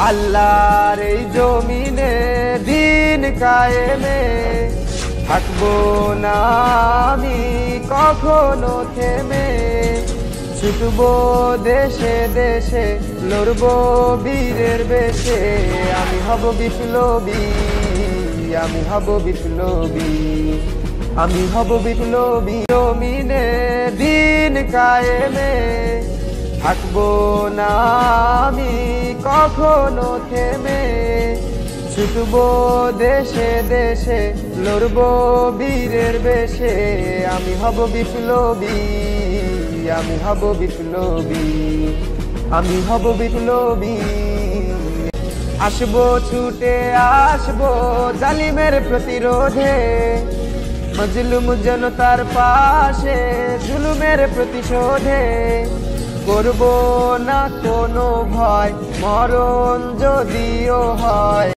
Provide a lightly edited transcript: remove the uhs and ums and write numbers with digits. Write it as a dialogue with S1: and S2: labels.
S1: আল্লাহর এই জমিনে দিন কায়েমে থাকবো না আমি কখনো থেমে। ছুটবো দেশে দেশে, লড়বো বীরের বেশে। আমি হব বিপ্লবী, আমি হব বিপ্লবী, আমি হব বিপ্লবী। জমিনে দিন কায়েমে থাকবো না আমি কখনো থেমে। ছুটবো দেশে দেশে, লড়বো বীরের বেশে। আমি হব বিপ্লবী, আমি হব বিপ্লবী, আমি হব বিপ্লবী। আসবো ছুটে আসবো জালিমের প্রতিরোধে, মজলুম জনতার পাশে জুলুমের প্রতিশোধে। করবো না কোনো ভয়, মরণ যদিও হয়।